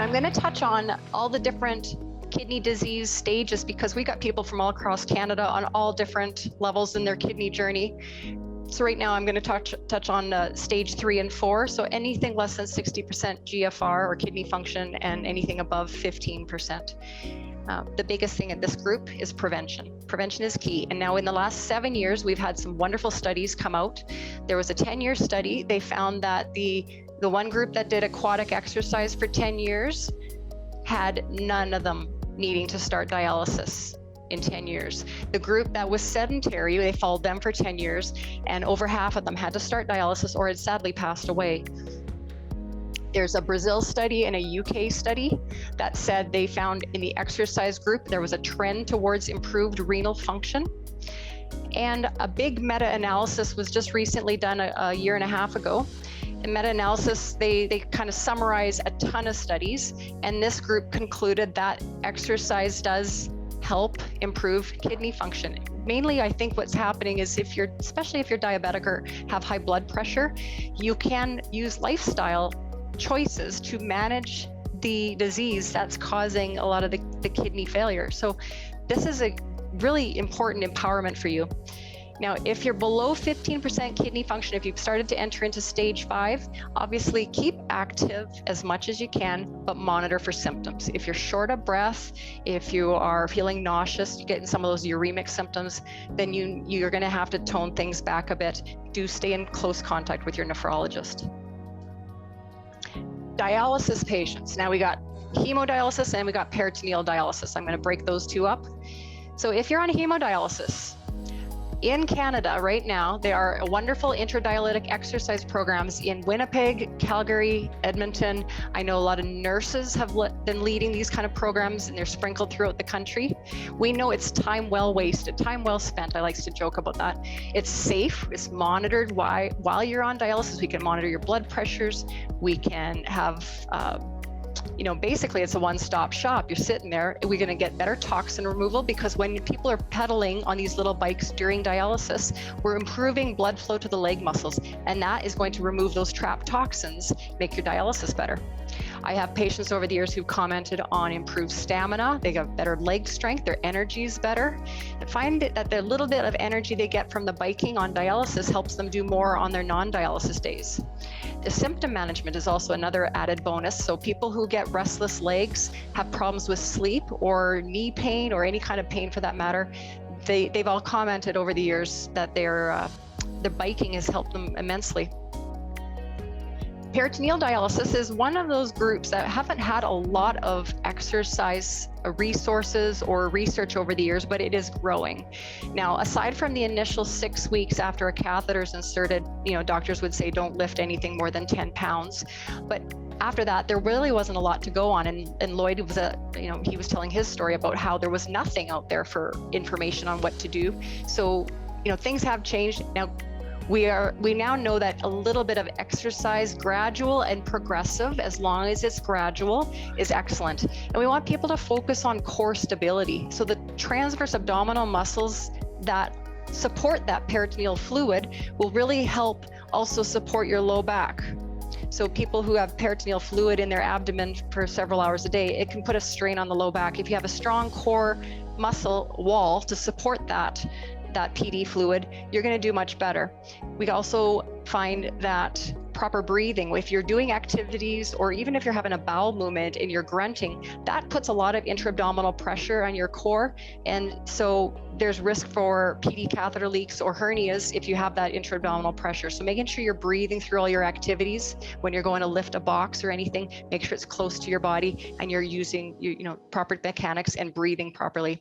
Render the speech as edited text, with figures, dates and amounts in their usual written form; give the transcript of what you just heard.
I'm going to touch on all the different kidney disease stages because we got people from all across Canada on all different levels in their kidney journey. So right now I'm going to touch on stage 3 and 4. So anything less than 60% GFR or kidney function and anything above 15%. The biggest thing in this group is prevention. Prevention is key. And now in the last 7 years, we've had some wonderful studies come out. There was a 10-year study. They found that the one group that did aquatic exercise for 10 years had none of them needing to start dialysis in 10 years. The group that was sedentary, they followed them for 10 years, and over half of them had to start dialysis or had sadly passed away. There's a Brazil study and a UK study that said they found in the exercise group there was a trend towards improved renal function. And a big meta-analysis was just recently done a year and a half ago. In meta-analysis, they kind of summarize a ton of studies, and this group concluded that exercise does help improve kidney function. Mainly, I think what's happening is especially if you're diabetic or have high blood pressure, you can use lifestyle choices to manage the disease that's causing a lot of the kidney failure. So this is a really important empowerment for you. Now, if you're below 15% kidney function, if you've started to enter into stage 5, obviously keep active as much as you can, but monitor for symptoms. If you're short of breath, if you are feeling nauseous, you're getting some of those uremic symptoms, then you're going to have to tone things back a bit. Do stay in close contact with your nephrologist. Dialysis patients. Now we got hemodialysis and we got peritoneal dialysis. I'm going to break those two up. So if you're on hemodialysis, in Canada right now, there are wonderful intradialytic exercise programs in Winnipeg, Calgary, Edmonton. I know a lot of nurses have been leading these kind of programs, and they're sprinkled throughout the country. We know it's time well wasted, time well spent. I like to joke about that. It's safe, it's monitored while you're on dialysis. We can monitor your blood pressures. We can have basically it's a one-stop shop. You're sitting there. We're going to get better toxin removal because when people are pedaling on these little bikes during dialysis, we're improving blood flow to the leg muscles, and that is going to remove those trapped toxins, make your dialysis better. I have patients over the years who've commented on improved stamina. They got better leg strength, their energy is better. And find that the little bit of energy they get from the biking on dialysis helps them do more on their non-dialysis days. The symptom management is also another added bonus. So people who get restless legs, have problems with sleep or knee pain or any kind of pain for that matter, they've all commented over the years that their biking has helped them immensely. Peritoneal dialysis is one of those groups that haven't had a lot of exercise resources or research over the years, but it is growing. Now, aside from the initial 6 weeks after a catheter is inserted, doctors would say don't lift anything more than 10 pounds. But after that, there really wasn't a lot to go on. And Lloyd was he was telling his story about how there was nothing out there for information on what to do. So, things have changed. Now, we now know that a little bit of exercise, gradual and progressive, as long as it's gradual, is excellent. And we want people to focus on core stability. So the transverse abdominal muscles that support that peritoneal fluid will really help also support your low back. So people who have peritoneal fluid in their abdomen for several hours a day, it can put a strain on the low back. If you have a strong core muscle wall to support that PD fluid, you're going to do much better. We also find that proper breathing, if you're doing activities or even if you're having a bowel movement and you're grunting, that puts a lot of intra-abdominal pressure on your core. And so there's risk for PD catheter leaks or hernias if you have that intra-abdominal pressure. So making sure you're breathing through all your activities when you're going to lift a box or anything, make sure it's close to your body and you're using proper mechanics and breathing properly.